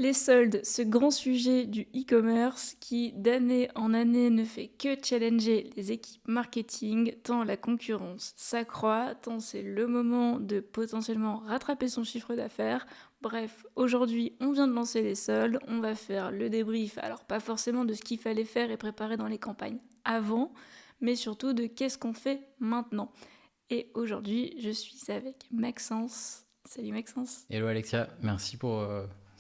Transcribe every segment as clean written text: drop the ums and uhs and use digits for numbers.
Les soldes, ce grand sujet du e-commerce qui d'année en année ne fait que challenger les équipes marketing, tant la concurrence s'accroît, tant c'est le moment de potentiellement rattraper son chiffre d'affaires. Bref, aujourd'hui on vient de lancer les soldes, on va faire le débrief, alors pas forcément de ce qu'il fallait faire et préparer dans les campagnes avant, mais surtout de qu'est-ce qu'on fait maintenant. Et aujourd'hui je suis avec Maxence. Salut Maxence. Hello Alexia, merci pour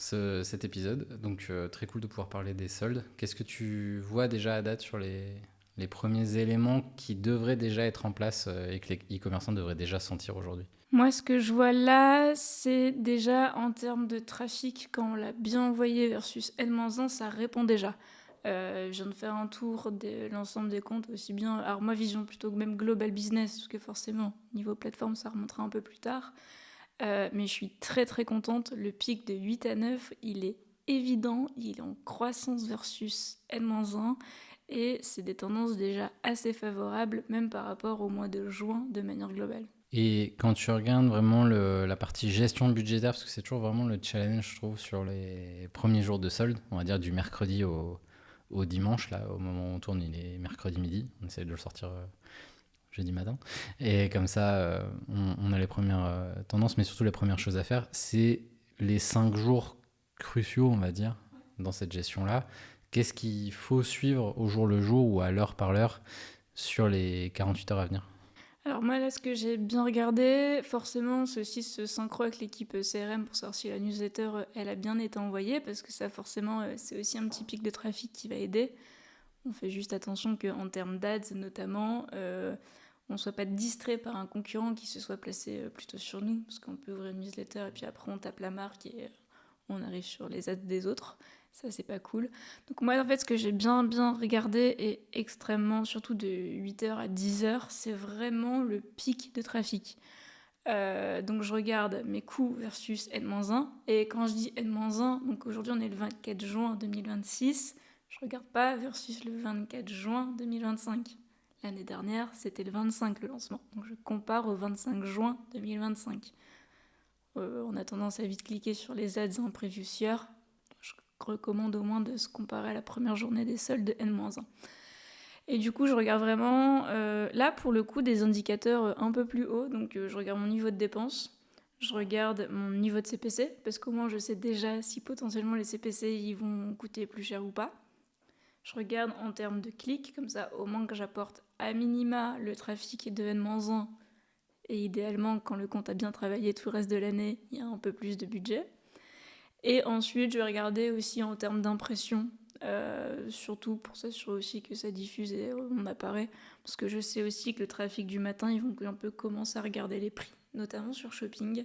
cet épisode. Donc très cool de pouvoir parler des soldes. Qu'est-ce que tu vois déjà à date sur les premiers éléments qui devraient déjà être en place et que les e-commerçants devraient déjà sentir aujourd'hui? Moi, ce que je vois là, c'est déjà en termes de trafic, quand on l'a bien envoyé versus N-1, ça répond déjà. Je viens de faire un tour de l'ensemble des comptes, aussi bien. Alors, moi, vision plutôt que même global business, parce que forcément, niveau plateforme, ça remontera un peu plus tard. Mais je suis très très contente. Le pic de 8 à 9, il est évident, il est en croissance versus N-1. Et c'est des tendances déjà assez favorables, même par rapport au mois de juin de manière globale. Et quand tu regardes vraiment la partie gestion budgétaire, parce que c'est toujours vraiment le challenge, je trouve, sur les premiers jours de solde, on va dire du mercredi au dimanche, là, au moment où on tourne, il est mercredi midi, on essaie de le sortir jeudi matin. Et comme ça, on a les premières tendances, mais surtout les premières choses à faire. C'est les 5 jours cruciaux, on va dire, dans cette gestion-là. Qu'est-ce qu'il faut suivre au jour le jour ou à l'heure par l'heure sur les 48 heures à venir? Alors moi là ce que j'ai bien regardé, forcément c'est aussi ce synchro avec l'équipe CRM pour savoir si la newsletter elle a bien été envoyée parce que ça forcément c'est aussi un petit pic de trafic qui va aider. On fait juste attention qu'en termes d'ads notamment, on ne soit pas distrait par un concurrent qui se soit placé plutôt sur nous parce qu'on peut ouvrir une newsletter et puis après on tape la marque et on arrive sur les ads des autres. Ça, c'est pas cool. Donc moi, en fait, ce que j'ai bien regardé et extrêmement, surtout de 8h à 10h, c'est vraiment le pic de trafic. Donc je regarde mes coûts versus N-1. Et quand je dis N-1, donc aujourd'hui on est le 24 juin 2026, je regarde pas versus le 24 juin 2025. L'année dernière, c'était le 25 le lancement. Donc je compare au 25 juin 2025. On a tendance à vite cliquer sur les ads en previous year. Je recommande au moins de se comparer à la première journée des soldes de N-1. Et du coup, je regarde vraiment, là pour le coup, des indicateurs un peu plus hauts. Donc je regarde mon niveau de dépenses, je regarde mon niveau de CPC, parce qu'au moins je sais déjà si potentiellement les CPC ils vont coûter plus cher ou pas. Je regarde en termes de clics, comme ça au moins que j'apporte à minima le trafic de N-1. Et idéalement, quand le compte a bien travaillé tout le reste de l'année, il y a un peu plus de budget. Et ensuite, je vais regarder aussi en termes d'impression, surtout pour s'assurer aussi que ça diffuse et on apparaît. Parce que je sais aussi que le trafic du matin, ils vont un peu commencer à regarder les prix, notamment sur Shopping.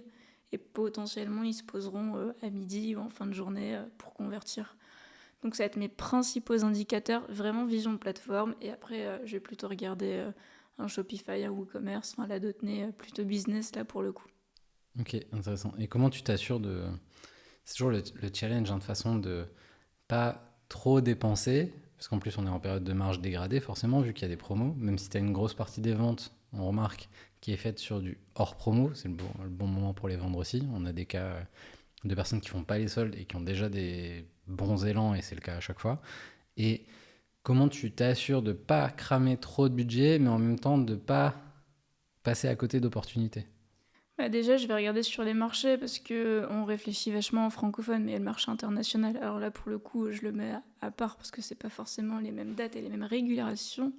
Et potentiellement, ils se poseront à midi ou en fin de journée pour convertir. Donc ça va être mes principaux indicateurs, vraiment vision de plateforme. Et après, je vais plutôt regarder un Shopify, un WooCommerce, enfin la dotnée plutôt business là pour le coup. Ok, intéressant. Et comment tu t'assures de... C'est toujours le challenge, hein, de façon de pas trop dépenser, parce qu'en plus on est en période de marge dégradée forcément, vu qu'il y a des promos. Même si tu as une grosse partie des ventes, on remarque, qui est faite sur du hors promo, c'est le bon moment pour les vendre aussi. On a des cas de personnes qui font pas les soldes et qui ont déjà des bons élans, et c'est le cas à chaque fois. Et comment tu t'assures de pas cramer trop de budget, mais en même temps de pas passer à côté d'opportunités? Bah déjà, je vais regarder sur les marchés parce que on réfléchit vachement en francophone, mais il y a le marché international. Alors là, pour le coup, je le mets à part parce que c'est pas forcément les mêmes dates et les mêmes régulations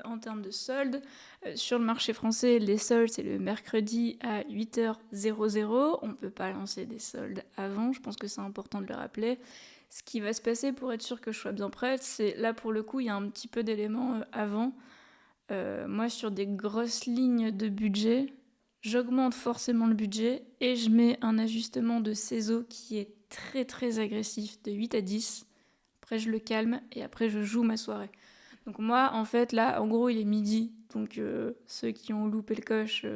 en termes de soldes. Sur le marché français, les soldes, c'est le mercredi à 8h00. On peut pas lancer des soldes avant. Je pense que c'est important de le rappeler. Ce qui va se passer pour être sûr que je sois bien prête, c'est là pour le coup, il y a un petit peu d'éléments avant. Moi, sur des grosses lignes de budget, j'augmente forcément le budget et je mets un ajustement de CESO qui est très très agressif de 8 à 10. Après, je le calme et après, je joue ma soirée. Donc moi, en fait, là, en gros, il est midi. Donc ceux qui ont loupé le coche,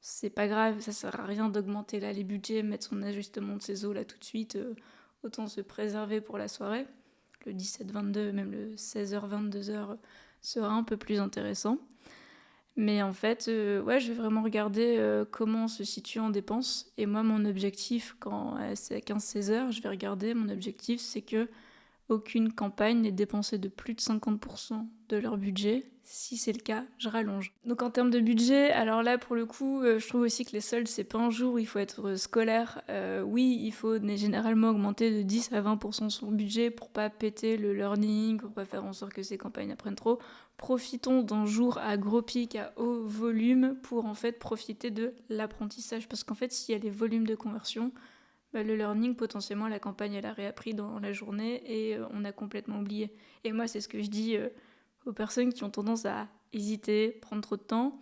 c'est pas grave. Ça sert à rien d'augmenter là les budgets, mettre son ajustement de CESO là tout de suite. Autant se préserver pour la soirée. Le 17-22, même le 16h-22h sera un peu plus intéressant. Mais en fait, ouais, je vais vraiment regarder comment on se situe en dépenses. Et moi, mon objectif, quand c'est à 15-16 heures, je vais regarder, mon objectif, c'est que aucune campagne n'est dépensée de plus de 50% de leur budget. Si c'est le cas, je rallonge. Donc en termes de budget, alors là pour le coup, je trouve aussi que les soldes, c'est pas un jour où il faut être scolaire. Oui, il faut généralement augmenter de 10 à 20% son budget pour pas péter le learning, pour pas faire en sorte que ces campagnes apprennent trop. Profitons d'un jour à gros pic, à haut volume, pour en fait profiter de l'apprentissage. Parce qu'en fait, s'il y a des volumes de conversion, le learning, potentiellement, la campagne, elle a réappris dans la journée et on a complètement oublié. Et moi, c'est ce que je dis aux personnes qui ont tendance à hésiter, prendre trop de temps.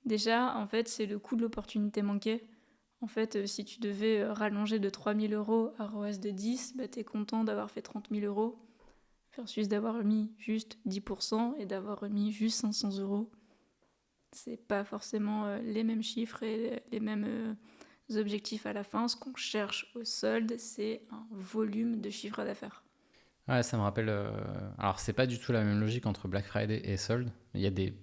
Déjà, en fait, c'est le coût de l'opportunité manquée. En fait, si tu devais rallonger de 3 000 euros à ROAS de 10, t'es content d'avoir fait 30 000 euros versus d'avoir mis juste 10% et d'avoir remis juste 500 euros. C'est pas forcément les mêmes chiffres et les mêmes objectifs à la fin. Ce qu'on cherche au solde, c'est un volume de chiffre d'affaires. Ouais, ça me rappelle. Alors, c'est pas du tout la même logique entre Black Friday et solde. Il y a des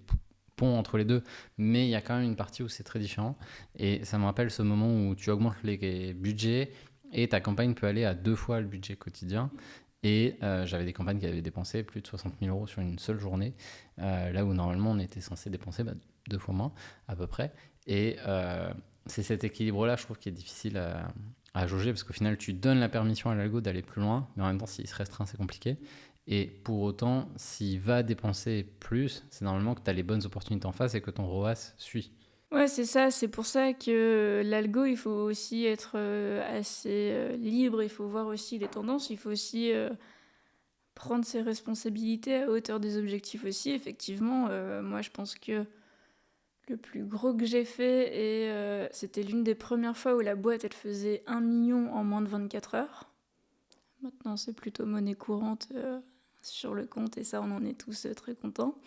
ponts entre les deux, mais il y a quand même une partie où c'est très différent. Et ça me rappelle ce moment où tu augmentes les budgets et ta campagne peut aller à 2 fois le budget quotidien. Et j'avais des campagnes qui avaient dépensé plus de 60 000 euros sur une seule journée, là où normalement on était censé dépenser 2 fois moins à peu près. Et c'est cet équilibre-là, je trouve, qui est difficile à jauger, parce qu'au final, tu donnes la permission à l'algo d'aller plus loin, mais en même temps, s'il se restreint, c'est compliqué. Et pour autant, s'il va dépenser plus, c'est normalement que tu as les bonnes opportunités en face et que ton ROAS suit. Ouais, c'est ça. C'est pour ça que l'algo, il faut aussi être assez libre. Il faut voir aussi les tendances. Il faut aussi prendre ses responsabilités à hauteur des objectifs aussi. Effectivement, moi, je pense que le plus gros que j'ai fait, et c'était l'une des premières fois où la boîte, elle faisait 1 million en moins de 24 heures. Maintenant, c'est plutôt monnaie courante sur le compte, et ça, on en est tous très contents.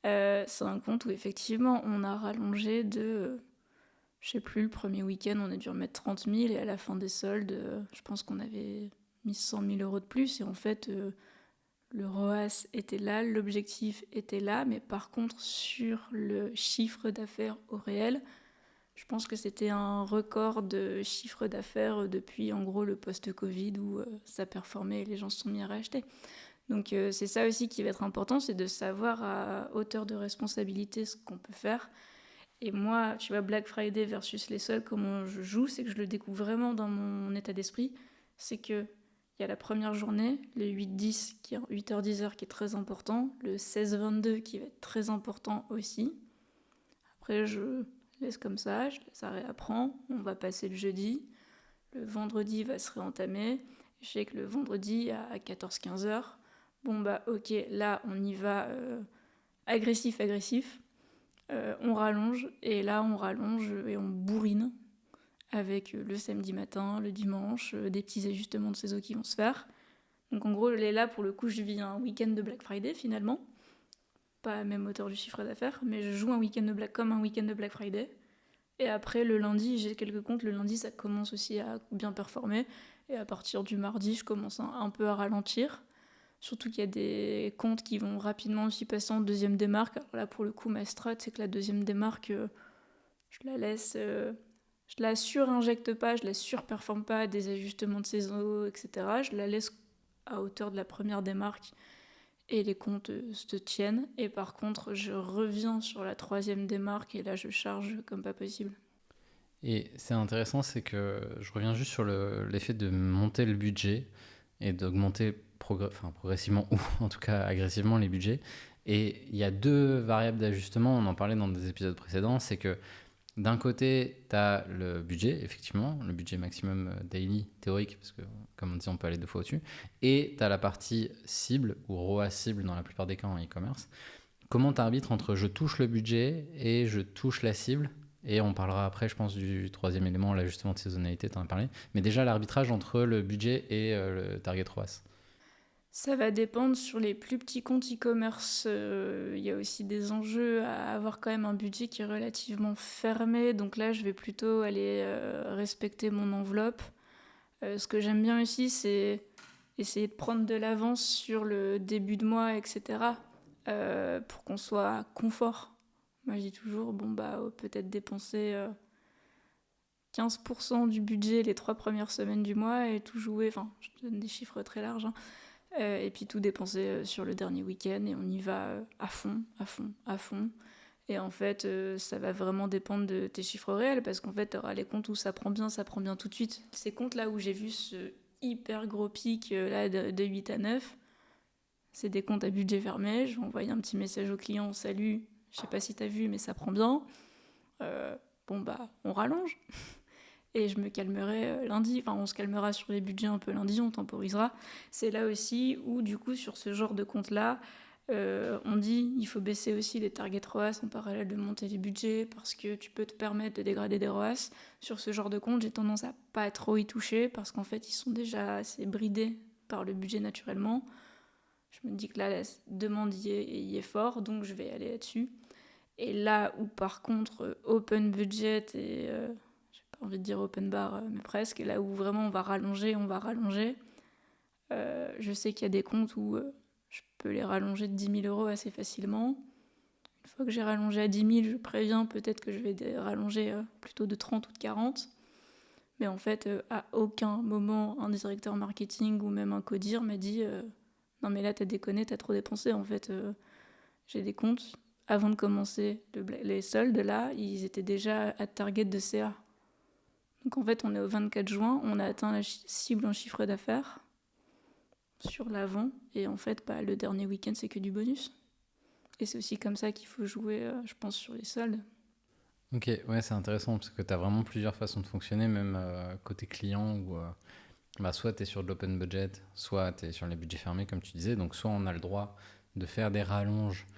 C'est un compte où, effectivement, on a rallongé de... je sais plus, le premier week-end, on a dû remettre 30 000, et à la fin des soldes, je pense qu'on avait mis 100 000 euros de plus, et en fait... le ROAS était là, l'objectif était là, mais par contre, sur le chiffre d'affaires au réel, je pense que c'était un record de chiffre d'affaires depuis en gros le post-Covid où ça performait et les gens se sont mis à racheter. Donc c'est ça aussi qui va être important, c'est de savoir à hauteur de responsabilité ce qu'on peut faire. Et moi, tu vois, Black Friday versus les soldes, comment je joue, c'est que je le découvre vraiment dans mon état d'esprit. C'est que il y a la première journée, le 8-10, qui est 8h-10h qui est très important, le 16-22 qui va être très important aussi. Après, je laisse comme ça, ça réapprend, on va passer le jeudi, le vendredi va se réentamer, je sais que le vendredi à 14-15h, bon bah ok, là on y va agressif, on rallonge, et là on rallonge et on bourrine avec le samedi matin, le dimanche, des petits ajustements de saison qui vont se faire. Donc en gros, là pour le coup, je vis un week-end de Black Friday finalement. Pas à la même hauteur du chiffre d'affaires, mais je joue un week-end de comme un week-end de Black Friday. Et après, le lundi, j'ai quelques comptes. Le lundi, ça commence aussi à bien performer. Et à partir du mardi, je commence un peu à ralentir. Surtout qu'il y a des comptes qui vont rapidement aussi passer en deuxième démarque. Alors là, pour le coup, ma strat, c'est que la deuxième démarque, je la laisse... je la surinjecte pas, je la surperforme pas, des ajustements de saison, etc. Je la laisse à hauteur de la première démarque et les comptes se tiennent. Et par contre, je reviens sur la troisième démarque et là, je charge comme pas possible. Et c'est intéressant, c'est que je reviens juste sur l'effet de monter le budget et d'augmenter progressivement, ou en tout cas agressivement, les budgets. Et il y a 2 variables d'ajustement, on en parlait dans des épisodes précédents, c'est que d'un côté, tu as le budget, effectivement, le budget maximum daily théorique, parce que comme on dit, on peut aller 2 fois au-dessus, et tu as la partie cible, ou ROAS cible dans la plupart des cas en e-commerce. Comment tu arbitres entre je touche le budget et je touche la cible? Et on parlera après, je pense, du troisième élément, l'ajustement de saisonnalité, tu en as parlé. Mais déjà, l'arbitrage entre le budget et le target ROAS. Ça va dépendre sur les plus petits comptes e-commerce. Il y a aussi des enjeux à avoir quand même un budget qui est relativement fermé. Donc là, je vais plutôt aller respecter mon enveloppe. Ce que j'aime bien aussi, c'est essayer de prendre de l'avance sur le début de mois, etc. Pour qu'on soit confort. Moi, je dis toujours, bon, bah, peut-être dépenser 15% du budget les 3 premières semaines du mois et tout jouer, enfin, je te donne des chiffres très larges, hein, et puis tout dépenser sur le dernier week-end et on y va à fond, à fond, à fond. Et en fait, ça va vraiment dépendre de tes chiffres réels parce qu'en fait, tu auras les comptes où ça prend bien tout de suite. Ces comptes là où j'ai vu ce hyper gros pic là de 8 à 9, c'est des comptes à budget fermé. Je vais envoyer un petit message au client, salut, je sais pas si t'as vu, mais ça prend bien. Bon bah, on rallonge. Et je me calmerai lundi, enfin on se calmera sur les budgets un peu lundi, on temporisera. C'est là aussi où du coup sur ce genre de compte-là, on dit il faut baisser aussi les targets ROAS en parallèle de monter les budgets parce que tu peux te permettre de dégrader des ROAS. Sur ce genre de compte, j'ai tendance à pas trop y toucher parce qu'en fait ils sont déjà assez bridés par le budget naturellement. Je me dis que là la demande y est fort, donc je vais aller là-dessus. Et là où par contre open budget et j'ai pas envie de dire open bar, mais presque, là où vraiment on va rallonger, je sais qu'il y a des comptes où je peux les rallonger de 10 000 € assez facilement. Une fois que j'ai rallongé à 10 000, je préviens peut-être que je vais rallonger plutôt de 30 ou de 40. Mais en fait, à aucun moment, un directeur marketing ou même un codir m'a dit non mais là t'as déconné, t'as trop dépensé. En fait, j'ai des comptes, avant de commencer les soldes, là, ils étaient déjà à target de CA. Donc en fait, on est au 24 juin, on a atteint la cible en chiffre d'affaires sur l'avant, et en fait, bah, le dernier week-end, c'est que du bonus. Et c'est aussi comme ça qu'il faut jouer, je pense, sur les soldes. Ok, ouais, c'est intéressant parce que tu as vraiment plusieurs façons de fonctionner, même côté client, où bah, soit tu es sur de l'open budget, soit tu es sur les budgets fermés, comme tu disais. Donc, soit on a le droit de faire des rallonges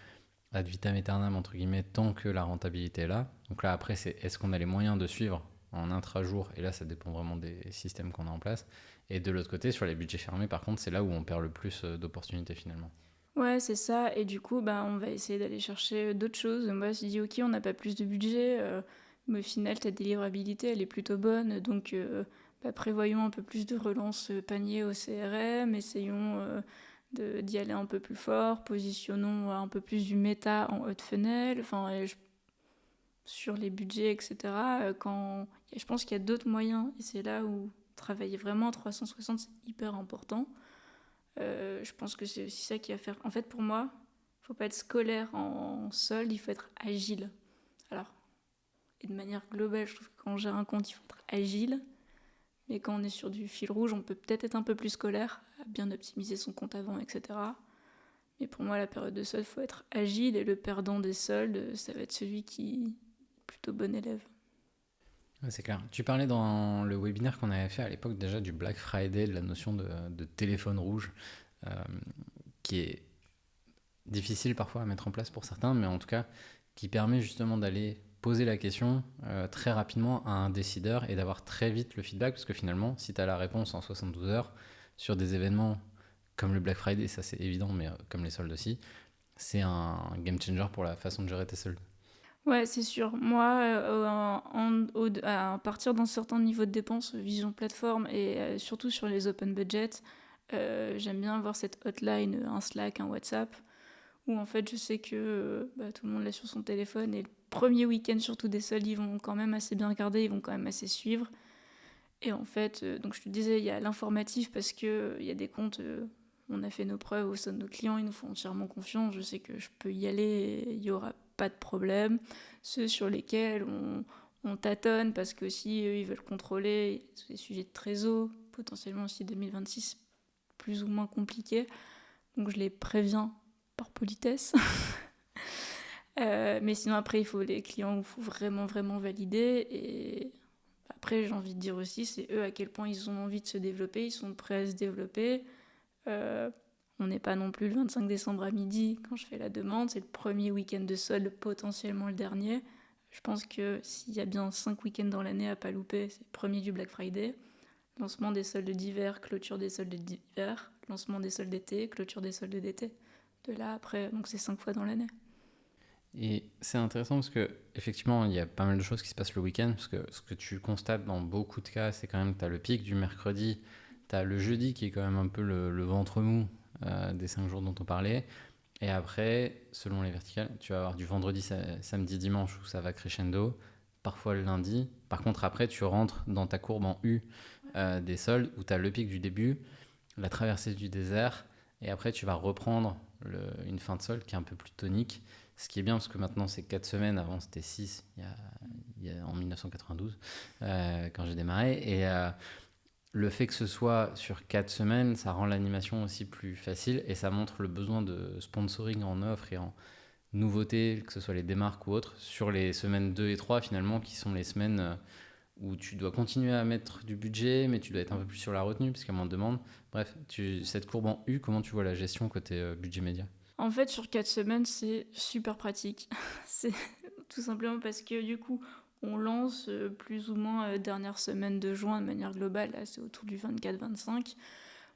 ad vitam aeternam, entre guillemets, tant que la rentabilité est là. Donc là, après, c'est est-ce qu'on a les moyens de suivre en intra-jour. Et là, ça dépend vraiment des systèmes qu'on a en place. Et de l'autre côté, sur les budgets fermés, par contre, c'est là où on perd le plus d'opportunités finalement. Ouais, c'est ça. Et du coup, bah, on va essayer d'aller chercher d'autres choses. Moi, je me dis, ok, on n'a pas plus de budget, mais au final, ta délivrabilité, elle est plutôt bonne. Donc, bah, prévoyons un peu plus de relance panier au CRM, essayons d'y aller un peu plus fort, positionnons un peu plus du méta en haut de funnel, enfin, sur les budgets, etc. Je pense qu'il y a d'autres moyens, et c'est là où travailler vraiment en 360, c'est hyper important. Je pense que c'est aussi ça qui va faire. En fait, pour moi, il ne faut pas être scolaire en solde, il faut être agile. Alors, et de manière globale, je trouve que quand on gère un compte, il faut être agile. Mais quand on est sur du fil rouge, on peut peut-être être un peu plus scolaire, à bien optimiser son compte avant, etc. Mais pour moi, la période de solde, il faut être agile. Et le perdant des soldes, ça va être celui qui est plutôt bon élève. Ouais, c'est clair. Tu parlais dans le webinaire qu'on avait fait à l'époque déjà du Black Friday, de la notion de téléphone rouge, euh, qui est difficile parfois à mettre en place pour certains, mais en tout cas qui permet justement d'aller poser la question très rapidement à un décideur et d'avoir très vite le feedback, parce que finalement, si tu as la réponse en 72 heures sur des événements comme le Black Friday, ça c'est évident, mais comme les soldes aussi, c'est un game changer pour la façon de gérer tes soldes. Ouais, c'est sûr. Moi, à partir d'un certain niveau de dépense, vision plateforme et surtout sur les open budget, j'aime bien avoir cette hotline, un Slack, un WhatsApp, où en fait je sais que bah, tout le monde l'a sur son téléphone et le premier week-end surtout des soldes, ils vont quand même assez bien regarder, ils vont quand même assez suivre. Et en fait, donc je te disais, il y a l'informatif parce que il y a des comptes, on a fait nos preuves au sein de nos clients, ils nous font entièrement confiance, je sais que je peux y aller et il n'y aura pas de problème. Ceux sur lesquels on tâtonne parce que si eux ils veulent contrôler, c'est des sujets de trésor, potentiellement aussi 2026 plus ou moins compliqués, donc je les préviens par politesse. Mais sinon après il faut les clients, il faut vraiment vraiment valider et après, j'ai envie de dire aussi, c'est eux à quel point ils ont envie de se développer, ils sont prêts à se développer. Euh, on n'est pas non plus le 25 décembre à midi quand je fais la demande, c'est le premier week-end de solde, potentiellement le dernier. Je pense que s'il y a bien 5 week-ends dans l'année à pas louper, c'est le premier du Black Friday, lancement des soldes d'hiver, clôture des soldes d'hiver, lancement des soldes d'été, clôture des soldes d'été. De là après, donc c'est 5 fois dans l'année. Et c'est intéressant parce que effectivement, il y a pas mal de choses qui se passent le week-end, parce que ce que tu constates dans beaucoup de cas, c'est quand même que tu as le pic du mercredi, tu as le jeudi qui est quand même un peu le ventre mou des 5 jours dont on parlait, Et après, selon les verticales, tu vas avoir du vendredi, samedi, dimanche où ça va crescendo, parfois le lundi. Par contre, après, tu rentres dans ta courbe en U des soldes où tu as le pic du début, la traversée du désert, et après, tu vas reprendre une fin de solde qui est un peu plus tonique. Ce qui est bien parce que maintenant, c'est 4 semaines. Avant, c'était 6 en 1992 quand j'ai démarré. Et le fait que ce soit sur 4 semaines, ça rend l'animation aussi plus facile et ça montre le besoin de sponsoring en offre et en nouveautés, que ce soit les démarques ou autres, sur les semaines 2 et 3 finalement, qui sont les semaines où tu dois continuer à mettre du budget, mais tu dois être un peu plus sur la retenue parce qu'il y a moins de demandes. Bref, cette courbe en U, comment tu vois la gestion côté budget média? En fait, sur 4 semaines, c'est super pratique. C'est tout simplement parce que du coup, on lance plus ou moins dernière semaine de juin de manière globale, là c'est autour du 24-25.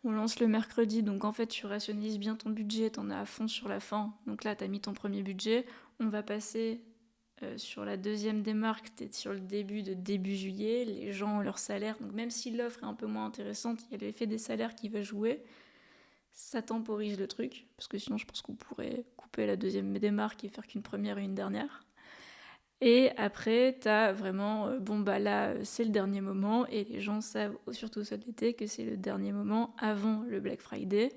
On lance le mercredi, donc en fait tu rationalises bien ton budget, t'en as à fond sur la fin. Donc là, t'as mis ton premier budget. On va passer sur la deuxième démarque, t'es sur le début juillet. Les gens ont leur salaire, donc même si l'offre est un peu moins intéressante, il y a l'effet des salaires qui va jouer. Ça temporise le truc, parce que sinon je pense qu'on pourrait couper la deuxième démarque et faire qu'une première et une dernière. Et après, t'as vraiment, bon bah là, c'est le dernier moment, et les gens savent, surtout cet été, que c'est le dernier moment avant le Black Friday.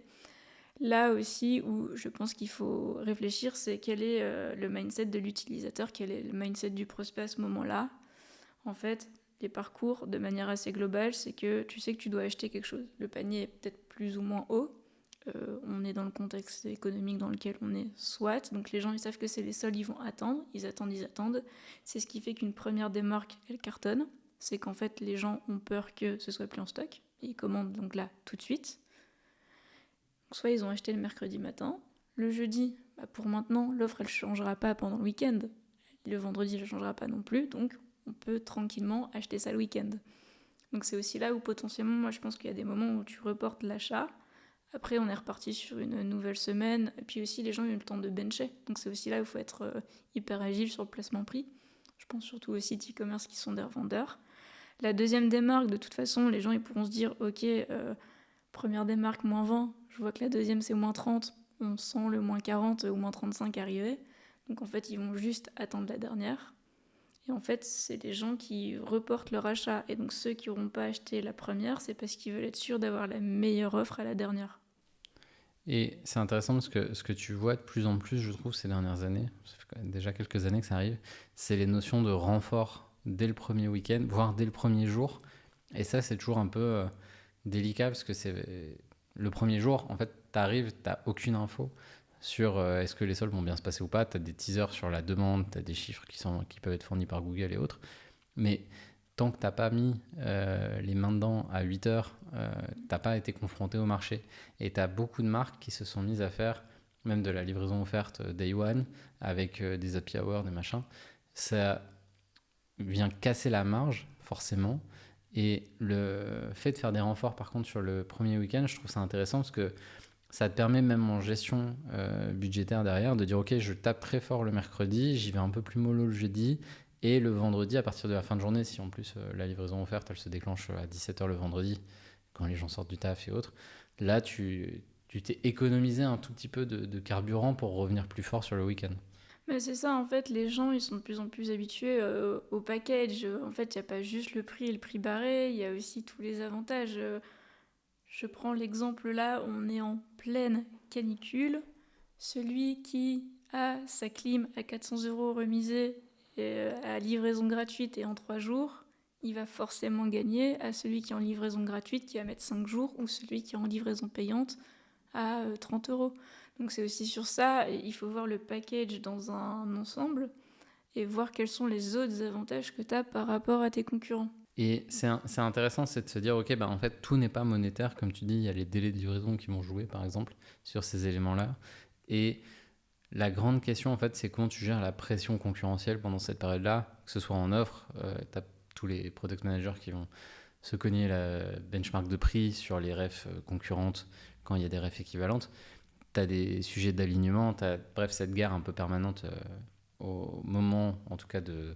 Là aussi, où je pense qu'il faut réfléchir, c'est quel est le mindset de l'utilisateur, quel est le mindset du prospect à ce moment-là. En fait, les parcours, de manière assez globale, c'est que tu sais que tu dois acheter quelque chose. Le panier est peut-être plus ou moins haut, on est dans le contexte économique dans lequel on est, soit. Donc les gens, ils savent que c'est les soldes, ils vont attendre, ils attendent. C'est ce qui fait qu'une première démarque, elle cartonne. C'est qu'en fait, les gens ont peur que ce soit plus en stock. Et ils commandent donc là, tout de suite. Donc, soit ils ont acheté le mercredi matin. Le jeudi, bah pour maintenant, l'offre, elle ne changera pas pendant le week-end. Le vendredi, elle ne changera pas non plus. Donc on peut tranquillement acheter ça le week-end. Donc c'est aussi là où potentiellement, moi je pense qu'il y a des moments où tu reportes l'achat. Après, on est reparti sur une nouvelle semaine. Et puis aussi, les gens ont eu le temps de bencher. Donc c'est aussi là où il faut être hyper agile sur le placement prix. Je pense surtout aux sites e-commerce qui sont des revendeurs. La deuxième démarque, de toute façon, les gens ils pourront se dire, ok, première démarque, moins 20. Je vois que la deuxième, c'est moins 30. On sent le moins 40 ou moins 35 arriver. Donc en fait, ils vont juste attendre la dernière. Et en fait, c'est les gens qui reportent leur achat. Et donc ceux qui n'auront pas acheté la première, c'est parce qu'ils veulent être sûrs d'avoir la meilleure offre à la dernière. Et c'est intéressant parce que ce que tu vois de plus en plus, je trouve, ces dernières années, ça fait quand même déjà quelques années que ça arrive, c'est les notions de renfort dès le premier week-end, voire dès le premier jour. Et ça, c'est toujours un peu délicat parce que c'est le premier jour, en fait, tu arrives, tu n'as aucune info sur est-ce que les soldes vont bien se passer ou pas. Tu as des teasers sur la demande, tu as des chiffres qui peuvent être fournis par Google et autres. Mais tant que tu n'as pas mis les mains dedans à 8 heures, tu n'as pas été confronté au marché. Et tu as beaucoup de marques qui se sont mises à faire même de la livraison offerte Day One avec des happy hours, des machins. Ça vient casser la marge, forcément. Et le fait de faire des renforts, par contre, sur le premier week-end, je trouve ça intéressant parce que ça te permet, même en gestion budgétaire derrière, de dire ok, je tape très fort le mercredi, j'y vais un peu plus mollo le jeudi, et le vendredi, à partir de la fin de journée, si en plus la livraison offerte, elle se déclenche à 17h le vendredi, quand les gens sortent du taf et autres, là, tu t'es économisé un tout petit peu de carburant pour revenir plus fort sur le week-end. Mais c'est ça, en fait, les gens, ils sont de plus en plus habitués au package. En fait, il n'y a pas juste le prix et le prix barré, il y a aussi tous les avantages. Je prends l'exemple là, on est en pleine canicule. Celui qui a sa clim à 400 € remisée à livraison gratuite et en 3 jours, il va forcément gagner à celui qui est en livraison gratuite qui va mettre 5 jours ou celui qui est en livraison payante à 30 €. Donc c'est aussi sur ça, il faut voir le package dans un ensemble et voir quels sont les autres avantages que tu as par rapport à tes concurrents. Et c'est intéressant, c'est de se dire, ok, bah en fait, tout n'est pas monétaire. Comme tu dis, il y a les délais de livraison qui vont jouer, par exemple, sur ces éléments-là. Et la grande question, en fait, c'est comment tu gères la pression concurrentielle pendant cette période-là, que ce soit en offre, tu as tous les product managers qui vont se cogner la benchmark de prix sur les refs concurrentes quand il y a des refs équivalentes. Tu as des sujets d'alignement, bref, cette guerre un peu permanente au moment, en tout cas, de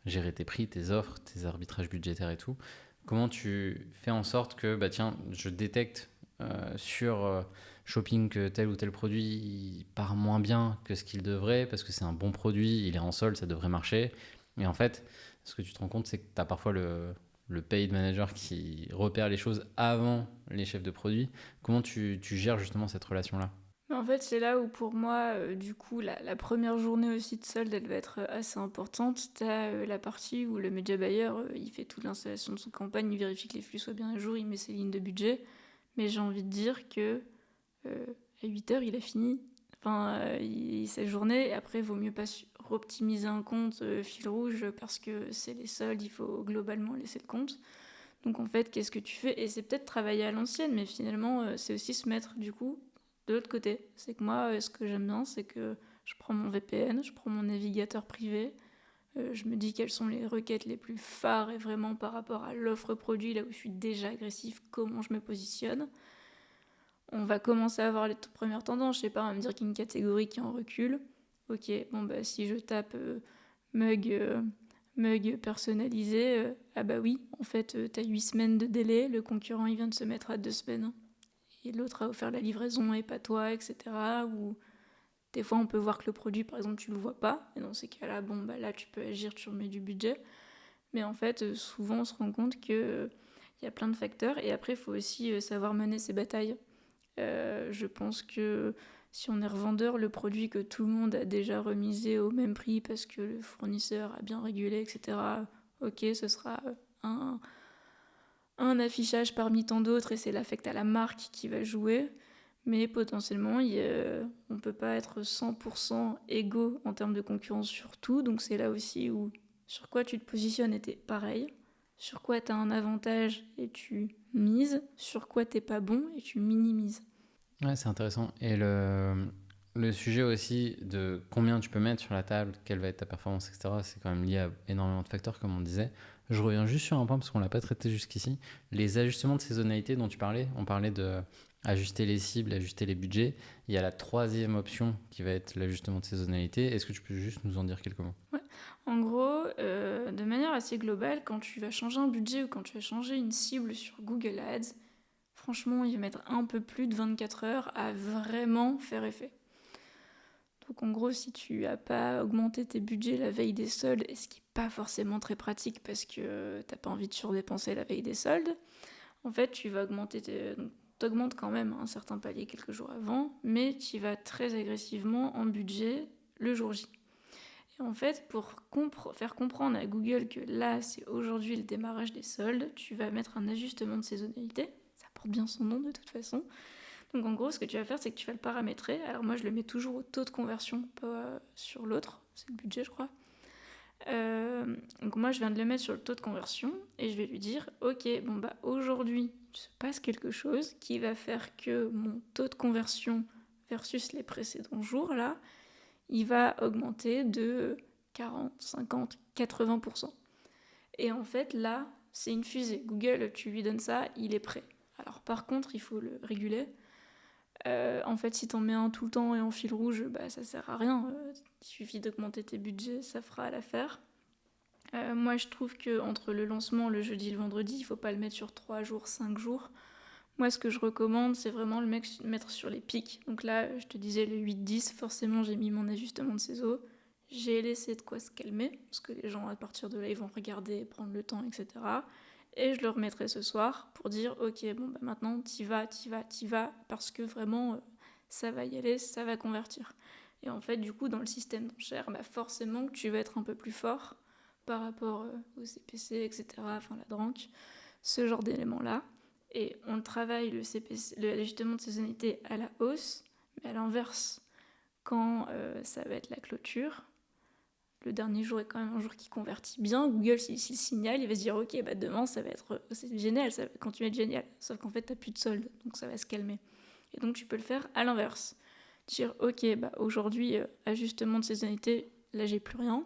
gérer tes prix, tes offres, tes arbitrages budgétaires et tout. Comment tu fais en sorte que, bah tiens, je détecte sur shopping que tel ou tel produit il part moins bien que ce qu'il devrait parce que c'est un bon produit, il est en solde, ça devrait marcher. Et en fait, ce que tu te rends compte, c'est que tu as parfois le paid manager qui repère les choses avant les chefs de produit. Comment tu gères justement cette relation-là? Mais en fait, c'est là où pour moi, du coup, la première journée aussi de solde, elle va être assez importante. T'as la partie où le media buyer, il fait toute l'installation de son campagne, il vérifie que les flux soient bien à jour, il met ses lignes de budget. Mais j'ai envie de dire que à 8 heures, il a fini. Enfin, sa journée, et après, il vaut mieux pas optimiser un compte fil rouge parce que c'est les soldes, il faut globalement laisser le compte. Donc en fait, qu'est-ce que tu fais? Et c'est peut-être travailler à l'ancienne, mais finalement, c'est aussi se mettre du coup de l'autre côté. C'est que moi, ce que j'aime bien, c'est que je prends mon VPN, je prends mon navigateur privé, je me dis quelles sont les requêtes les plus phares et vraiment par rapport à l'offre produit, là où je suis déjà agressif, comment je me positionne. On va commencer à avoir les premières tendances, je sais pas, on va me dire qu'il y a une catégorie qui est en recul. Ok, bon bah si je tape mug, mug personnalisé, ah bah oui, en fait t'as 8 semaines de délai, le concurrent il vient de se mettre à 2 semaines. Et l'autre a offert la livraison et pas toi, etc. Ou des fois on peut voir que le produit par exemple tu le vois pas, et dans ces cas-là, bon bah là tu peux agir, tu remets du budget. Mais en fait souvent on se rend compte que il y a plein de facteurs et après il faut aussi savoir mener ses batailles. Je pense que si on est revendeur, le produit que tout le monde a déjà remisé au même prix parce que le fournisseur a bien régulé, etc., ok, ce sera un, un affichage parmi tant d'autres et c'est l'affect à la marque qui va jouer. Mais potentiellement, on ne peut pas être 100% égaux en termes de concurrence sur tout. Donc c'est là aussi où sur quoi tu te positionnes était pareil. Sur quoi tu as un avantage et tu mises. Sur quoi t'es pas bon et tu minimises. Ouais, c'est intéressant. Et le sujet aussi de combien tu peux mettre sur la table, quelle va être ta performance, etc., c'est quand même lié à énormément de facteurs, comme on disait. Je reviens juste sur un point parce qu'on ne l'a pas traité jusqu'ici. Les ajustements de saisonnalité dont tu parlais, on parlait de ajuster les cibles, ajuster les budgets. Il y a la troisième option qui va être l'ajustement de saisonnalité. Est-ce que tu peux juste nous en dire quelques mots? Ouais. En gros, de manière assez globale, quand tu vas changer un budget ou quand tu vas changer une cible sur Google Ads, franchement, il va mettre un peu plus de 24 heures à vraiment faire effet. Donc en gros, si tu n'as pas augmenté tes budgets la veille des soldes, et ce qui n'est pas forcément très pratique parce que t'as pas envie de surdépenser la veille des soldes, en fait, tu vas augmenter t'augmentes quand même un certain palier quelques jours avant, mais tu vas très agressivement en budget le jour J. Et en fait, pour faire comprendre à Google que là, c'est aujourd'hui le démarrage des soldes, tu vas mettre un ajustement de saisonnalité. Ça porte bien son nom de toute façon. Donc en gros, ce que tu vas faire, c'est que tu vas le paramétrer. Alors moi, je le mets toujours au taux de conversion, pas sur l'autre. C'est le budget, je crois. Donc moi, je viens de le mettre sur le taux de conversion et je vais lui dire, ok, bon bah aujourd'hui, il se passe quelque chose qui va faire que mon taux de conversion versus les précédents jours, là, il va augmenter de 40, 50, 80%. Et en fait, là, c'est une fusée. Google, tu lui donnes ça, il est prêt. Alors par contre, il faut le réguler. En fait, si t'en mets un tout le temps et en fil rouge, bah, ça sert à rien. Il suffit d'augmenter tes budgets, ça fera l'affaire. Moi, je trouve que entre le lancement, le jeudi et le vendredi, il faut pas le mettre sur 3 jours, 5 jours. Moi, ce que je recommande, c'est vraiment le mettre sur les pics. Donc là, je te disais le 8-10, forcément, j'ai mis mon ajustement de CESO. J'ai laissé de quoi se calmer, parce que les gens, à partir de là, ils vont regarder, prendre le temps, etc. Et je le remettrai ce soir pour dire, ok, bon, bah maintenant, t'y vas, parce que vraiment, ça va y aller, ça va convertir. Et en fait, du coup, dans le système d'enchères, bah forcément que tu vas être un peu plus fort par rapport au CPC, etc., enfin la DRANC, ce genre d'éléments-là. Et on travaille l'ajustement de saisonnalité à la hausse, mais à l'inverse, quand ça va être la clôture, le dernier jour est quand même un jour qui convertit bien. Google, s'il signale, il va se dire ok, bah demain ça va être c'est génial, ça va continuer à être génial. Sauf qu'en fait, t'as plus de solde, donc ça va se calmer. Et donc tu peux le faire à l'inverse. Dire ok, bah aujourd'hui, ajustement de saisonnalité, là j'ai plus rien.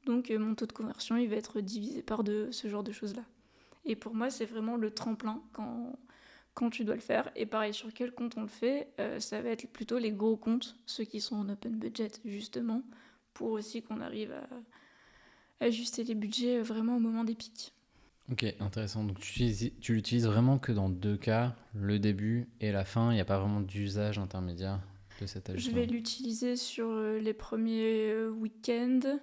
Donc mon taux de conversion, il va être divisé par 2, ce genre de choses-là. Et pour moi, c'est vraiment le tremplin quand tu dois le faire. Et pareil, sur quel compte on le fait, ça va être plutôt les gros comptes, ceux qui sont en open budget, justement, pour aussi qu'on arrive à ajuster les budgets vraiment au moment des pics. Ok, intéressant. Donc tu l'utilises vraiment que dans deux cas, le début et la fin. Il n'y a pas vraiment d'usage intermédiaire de cet Je vais ajustement. l'utiliser sur les premiers week-ends.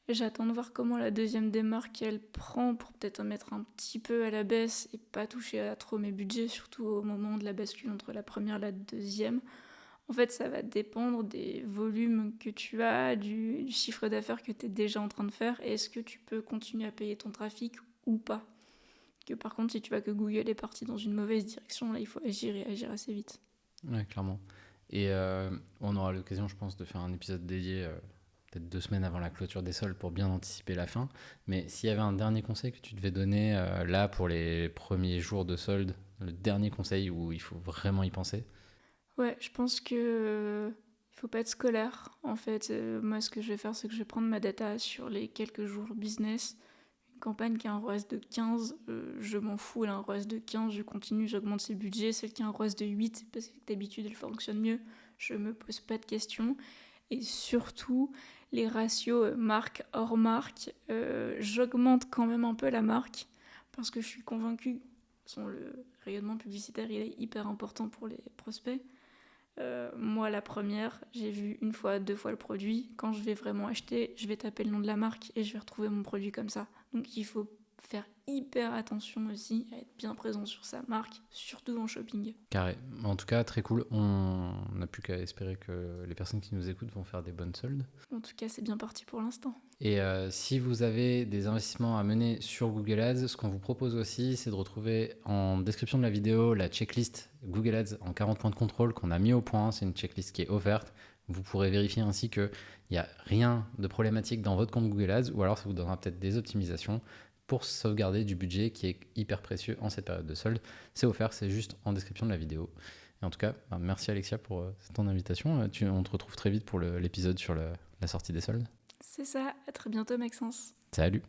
J'attends de voir comment la deuxième démarque elle prend pour peut-être en mettre un petit peu à la baisse et pas toucher à trop mes budgets, surtout au moment de la bascule entre la première et la deuxième. En fait, ça va dépendre des volumes que tu as, du chiffre d'affaires que tu es déjà en train de faire et est-ce que tu peux continuer à payer ton trafic ou pas. Que par contre, si tu vois que Google est parti dans une mauvaise direction, là, il faut agir et agir assez vite. Ouais, clairement. Et on aura l'occasion, je pense, de faire un épisode dédié peut-être 2 semaines avant la clôture des soldes pour bien anticiper la fin. Mais s'il y avait un dernier conseil que tu devais donner là pour les premiers jours de soldes, le dernier conseil où il faut vraiment y penser. Ouais, je pense que il faut pas être scolaire. En fait, moi, ce que je vais faire, c'est que je vais prendre ma data sur les quelques jours business. Une campagne qui a un ROAS de 15, je m'en fous, elle a un ROAS de 15, je continue, j'augmente ses budgets. Celle qui a un ROAS de 8, parce que d'habitude, elle fonctionne mieux, je me pose pas de questions. Et surtout, les ratios marque hors marque, j'augmente quand même un peu la marque, parce que je suis convaincue que le rayonnement publicitaire, il est hyper important pour les prospects. Moi, la première, j'ai vu une fois, deux fois le produit. Quand je vais vraiment acheter, je vais taper le nom de la marque et je vais retrouver mon produit comme ça. Donc il faut faire hyper attention aussi à être bien présent sur sa marque, surtout en shopping. Carré. En tout cas, très cool. On n'a plus qu'à espérer que les personnes qui nous écoutent vont faire des bonnes soldes. En tout cas, c'est bien parti pour l'instant. Et si vous avez des investissements à mener sur Google Ads, ce qu'on vous propose aussi, c'est de retrouver en description de la vidéo la checklist Google Ads en 40 points de contrôle qu'on a mis au point. C'est une checklist qui est offerte. Vous pourrez vérifier ainsi qu'il n'y a rien de problématique dans votre compte Google Ads, ou alors ça vous donnera peut-être des optimisations pour sauvegarder du budget qui est hyper précieux en cette période de solde. C'est offert, c'est juste en description de la vidéo. Et en tout cas, merci Alexia pour ton invitation. On te retrouve très vite pour l'épisode sur la sortie des soldes. C'est ça, à très bientôt Maxence. Salut!